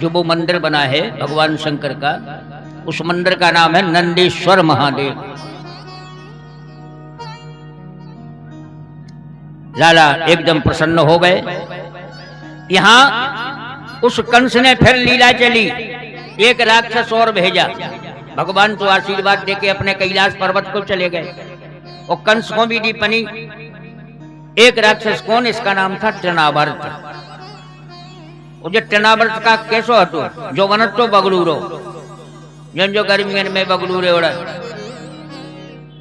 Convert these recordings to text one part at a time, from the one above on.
जो वो मंदिर बना है भगवान शंकर का, उस मंदिर का नाम है नंदीश्वर महादेव। लाला एकदम प्रसन्न हो गए। यहां उस कंस ने फिर लीला चली, एक राक्षस और भेजा। भगवान तो आशीर्वाद देके अपने कैलाश पर्वत को चले गए और कंस को भी दी पनी। एक राक्षस कौन, इसका नाम था तृणावर्त। जो तृणावर्त का कैसो हटो, जो वनत तो बगलूरो, जो गर्मियों में बगलूरे उड़ा,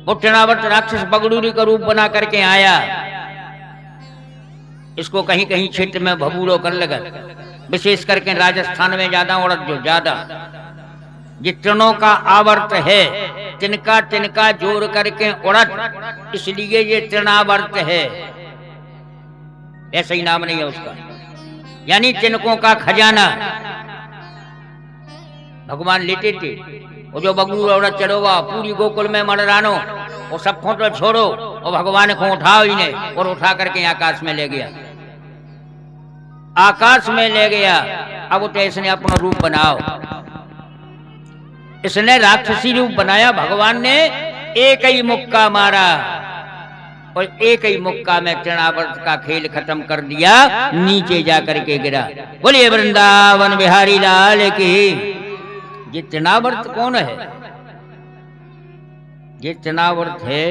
वो तृणावर्त राक्षस बगलूरी का रूप बना करके आया। इसको कहीं कहीं क्षेत्र में भभूरो कर लगा, विशेष करके राजस्थान में ज्यादा उड़द, जो ज्यादा जितनों का आवर्त है तिनका तिनका जोड़ करके उड़द, इसलिए ये तृणावर्त है। ऐसा ही नाम नहीं है उसका, यानी तिनकों का खजाना। भगवान लेते थे वो जो बगलूर औरत चढ़ोगा पूरी गोकुल में मररानो, वो सब को तो छोड़ो और भगवान को उठाओ ही नहीं, और उठा करके आकाश में ले गया। आकाश में ले गया। अब तो इसने अपना रूप बनाओ, इसने राक्षसी रूप बनाया। भगवान ने एक ही मुक्का मारा और एक ही मुक्का में तृणावर्त का खेल खत्म कर दिया, नीचे जाकर के गिरा। बोलिए वृंदावन बिहारी लाल की। ये तृणावर्त कौन है? ये तृणावर्त है,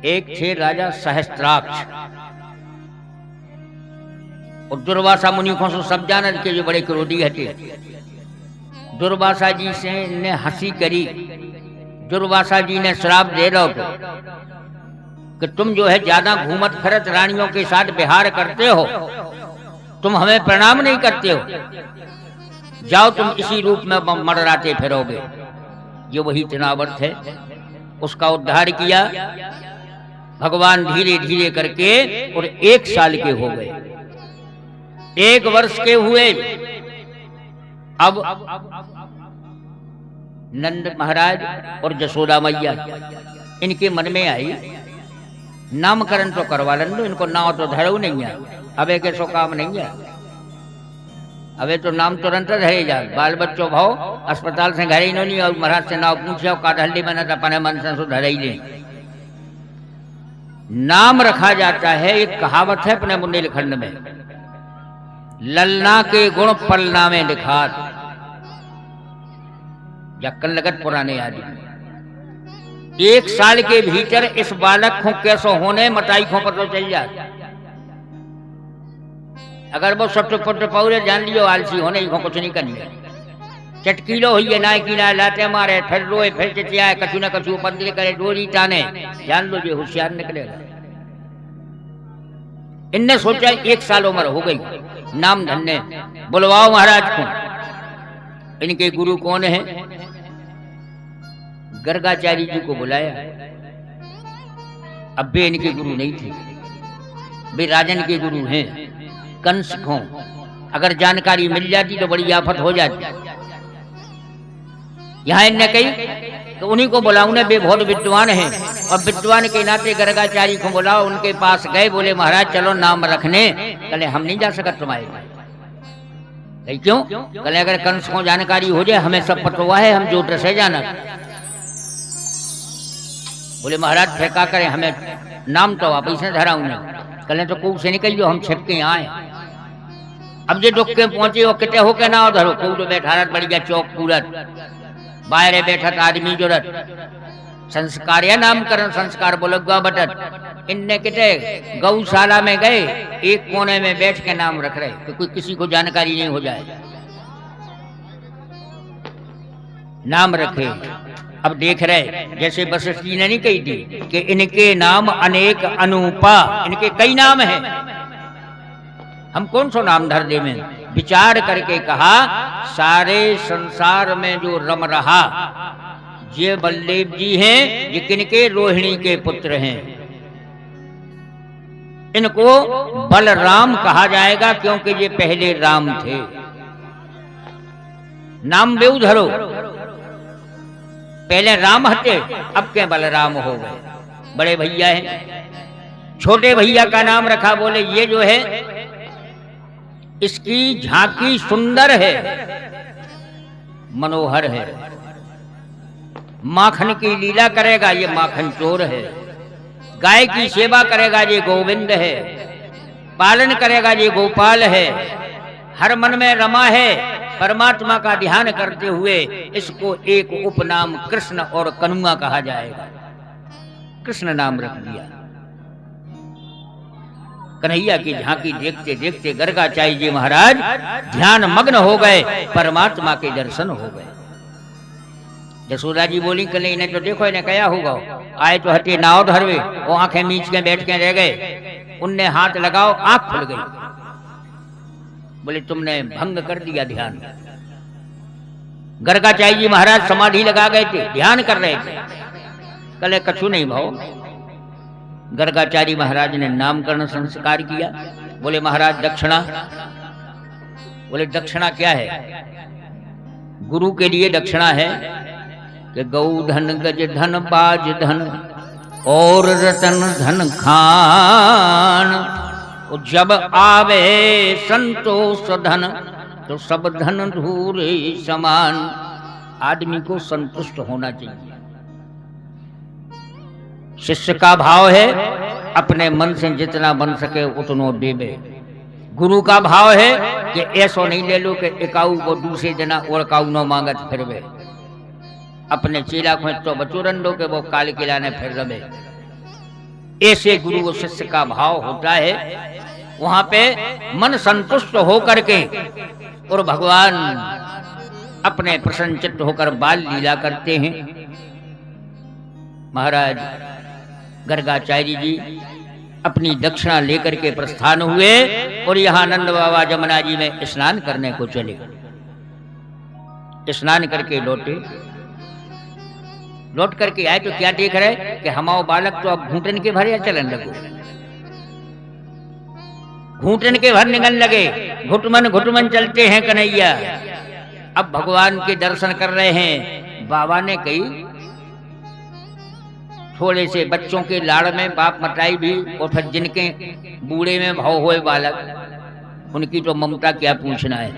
एक थे राजा सहस्त्राक्ष, और दुर्वासा मुनि को सब जानत के जो बड़े क्रोधी हटे। दुर्वासा जी से ने हंसी करी। दुर्वासा जी ने श्राप दे दो कि तुम जो है ज्यादा घूमत फिरत रानियों के साथ विहार करते हो, तुम हमें प्रणाम नहीं करते हो, जाओ तुम इसी रूप में मरराते फिरोगे। ये वही तृणावर्त है, उसका उद्धार किया भगवान धीरे धीरे करके, और 1 साल के हो गए, 1 वर्ष के हुए। अब नंद महाराज और जसोदा मैया इनके मन में आई, नामकरण तो करवा लो, इनको नाम तो धरो नहीं है, अब एक ऐसा काम नहीं है, अबे तो नाम तुरंत धरे जा। बाल बच्चों भाव अस्पताल से घर ही नहीं, और महाराज से नाम पूछे काटहल्ली में न अपने मन से धरे ही ले। नाम रखा जाता है, एक कहावत है अपने बुंदेलखंड में, ललना के गुण पलना में लिखात। जक्कन लगत पुराने आदमी 1 साल के भीतर इस बालक को कैसो होने मताई को पता चल जाए। अगर वो सट्टू पट्टू पौरे जान लियो आलसी होने को कुछ नहीं करनी। चटकीलो हुई ना की ना लाते मारे, फिर रोए, फिर चिचियाए, कछु न कछु पंदिल करे, डोरी टाने, जान लो जो होशियार निकलेगा। इनने सोचा 1 साल उम्र हो गई, नाम धन्य, बुलवाओ महाराज को। इनके गुरु कौन है? गर्गाचार्य जी को बुलाया। अब वे इनके गुरु नहीं थे, वे राजन के गुरु हैं, कंस को। अगर जानकारी मिल जाती तो बड़ी आफत हो जाती। यहां इनने कही तो उन्हीं को बुलाओ, वे बहुत विद्वान हैं, और विद्वान के नाते गर्गाचार्य को बुलाओ। उनके पास गए, बोले महाराज चलो नाम रखने। कले हम नहीं जा सकते तुम्हारे पास। क्यों? कले अगर कंस को जानकारी हो जाए, हमें सब पता हुआ है, हम जोट से जाना। बोले महाराज फेंका करें, हमें नाम तो वापिस से धरा उन्हें। कले तो कूप से निकल जाओ, हम छिप के आए। अब जो डुक के पहुंचे वो कितने होके ना उधर कूट बैठा बढ़ गया चौक पूरत, बाहरे बैठत आदमी जोरत। संस्कार या नामकरण संस्कार बोलगा बटत। इनने कितने गौशाला में गए, एक कोने में बैठ के नाम रख रहे कि कोई किसी को जानकारी नहीं हो जाए। नाम रखे। अब देख रहे जैसे वशिष्ठ जी ने नहीं कही थी कि इनके नाम अनेक अनूपा, इनके कई नाम हैं, हम कौन सो नाम धर दे में। विचार करके कहा सारे संसार में जो रम रहा ये बलदेव जी हैं, ये किनके? रोहिणी के पुत्र हैं। इनको बलराम कहा जाएगा क्योंकि ये पहले राम थे। नाम बेउ धरो, पहले राम हटे, अब के बलराम हो गए। बड़े भैया हैं, छोटे भैया का नाम रखा, बोले ये जो है इसकी झांकी सुंदर है, मनोहर है। माखन की लीला करेगा ये माखन चोर है, गाय की सेवा करेगा ये गोविंद है, पालन करेगा ये गोपाल है, हर मन में रमा है। परमात्मा का ध्यान करते हुए इसको एक उपनाम कृष्ण और कनुआ कहा जाएगा। कृष्ण नाम रख दिया। कन्हैया की झांकी देखते देखते गर्गाचार्य जी महाराज ध्यान मग्न हो गए, परमात्मा के दर्शन हो गए। यशोदा जी बोली कल इन्हें तो देखो, इन्हें क्या होगा, आए तो हटे नाव धरवे, वो आंखें मीच के बैठ के रह गए। उनने हाथ लगाओ, आंख खुल गई। बोले तुमने भंग कर दिया ध्यान। गर्गाचार्य जी महाराज समाधि लगा गए थे, ध्यान कर रहे थे। कले कछु नहीं भाव। गर्गाचार्य महाराज ने नामकरण संस्कार किया। बोले महाराज दक्षिणा। बोले दक्षिणा क्या है? गुरु के लिए दक्षिणा है कि गौ धन, गज धन, बाज धन और रतन धन खान। जब आवे संतोष धन तो सब धन धूरे समान। आदमी को संतुष्ट होना चाहिए। शिष्य का भाव है अपने मन से जितना बन सके उतनो देवे। गुरु का भाव है कि ऐसो नहीं ले लो कि एकाऊ को दूसरे जना और काऊ नो मांगत फिरवे। अपने चेला को तो बचूरन दो के वो काल किलाने फिर रवे। ऐसे गुरु और शिष्य का भाव होता है। वहां पे मन संतुष्ट होकर के और भगवान अपने प्रसन्न चित्त होकर बाल लीला करते हैं। महाराज गर्गाचार्य जी अपनी दक्षिणा लेकर के प्रस्थान हुए और यहाँ नंद बाबा जमुना जी में स्नान करने को चले। स्नान करके लौटे। लौट करके आए तो क्या देख रहे कि हमारे बालक तो अब घूंटन के भर या चलन लगो। घूंटन के भर निकल लगे, घुटमन घुटमन चलते हैं कन्हैया। अब भगवान के दर्शन कर रहे हैं। बाबा ने कही थोड़े से बच्चों के लाड़ में बाप मटाई भी, और फिर जिनके बूढ़े में भाव हुए बालक उनकी तो ममता क्या पूछना है।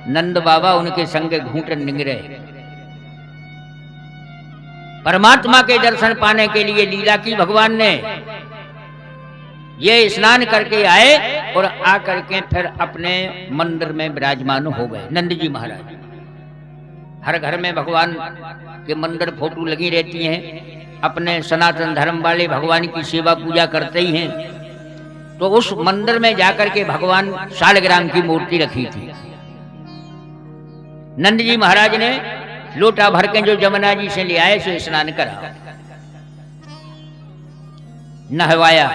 नंद बाबा उनके संग घूंटन निगरे। परमात्मा के दर्शन पाने के लिए लीला की भगवान ने। ये स्नान करके आए और आकर के फिर अपने मंदिर में विराजमान हो गए। नंद जी महाराज हर घर में भगवान के मंदिर फोटो लगी रहती हैं। अपने सनातन धर्म वाले भगवान की सेवा पूजा करते ही हैं। तो उस मंदिर में जाकर के भगवान शालग्राम की मूर्ति रखी थी। नंद जी महाराज ने लोटा भर के जो जमुना जी से ले आए सो स्नान करा, नहवाया।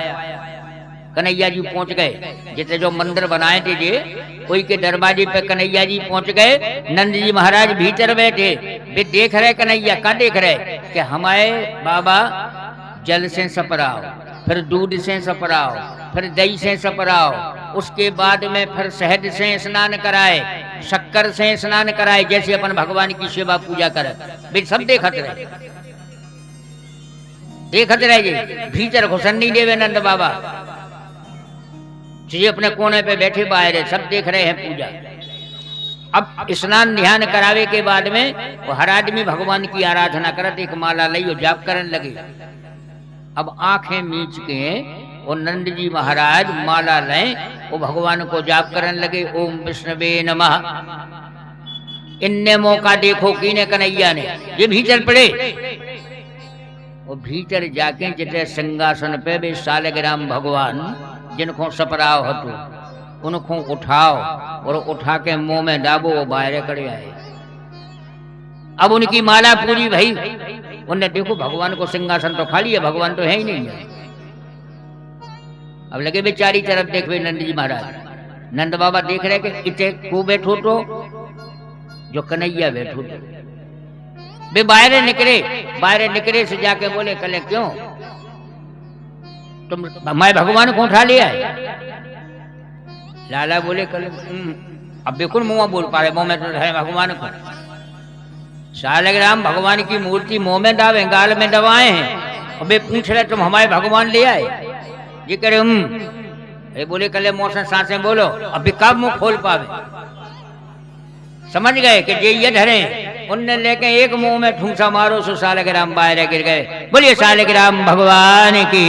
कन्हैया जी पहुंच गए। जितने जो मंदिर बनाए थे जे कोई के दरवाजे पे कन्हैया जी पहुंच गए। नंद जी महाराज भीतर बैठे। वे देख रहे कन्हैया का देख रहे कि हमारे बाबा जल से सपराओ, फिर दूध से सपराओ, फिर दही से सपराओ, उसके बाद में फिर शहद से स्नान कराए, शक्कर से स्नान कराए, जैसे अपन भगवान की सेवा पूजा करे। वे सब देखत रहे, देखत रहे जी। भीतर घुसन नहीं देवे नंद बाबा जी, अपने कोने पे बैठे बाहर है, सब देख रहे हैं पूजा। अब स्नान ध्यान करावे के बाद में वो हर आदमी भगवान की आराधना करत, एक माला लई और जाप करने लगे। अब आंखें मीच के और नंद जी महाराज माला लें वो भगवान को जाप करने लगे। ओम विष्णवे नमः। इनने मौका देखो कीने कन्हैया ने ये भीतर पड़े। वो भीतर जाके जितने सिंहासन पे वे शालग्राम भगवान जिनको सपराव हतु उनको उठाओ और उठा के मुंह में डाबो, वो बाहर खड़े आए। अब उनकी माला पूरी भई। उन्हें देखो भगवान को सिंहासन तो खाली है, भगवान तो है ही नहीं है। अब लगे बेचारी तरफ देख रहे नंद जी महाराज। नंद बाबा देख रहे कि इते को बैठो तो जो कन्हैया बैठो तो। वे बाहर निकले से जाके बोले कले क्यों तुम मैं भगवान को उठा लिया है? लाला बोले कल अब बिल्कुल मुंह बोल पा रहे, मुंह में तो है भगवान को। शालग्राम भगवान की मूर्ति मुंह में डावे, गाल में दबाए हैं। और वे पूछ रहे तुम हमारे भगवान ले आए? ये कह रहे ये बोले कले मौसम सांसें बोलो, अभी कब मुंह खोल पावे। समझ गए कि ये धरे, उनने लेके एक मुंह में ठूंसा मारो सो सालग्राम बाहर गिर गए। बोलिए सालग्राम भगवान की।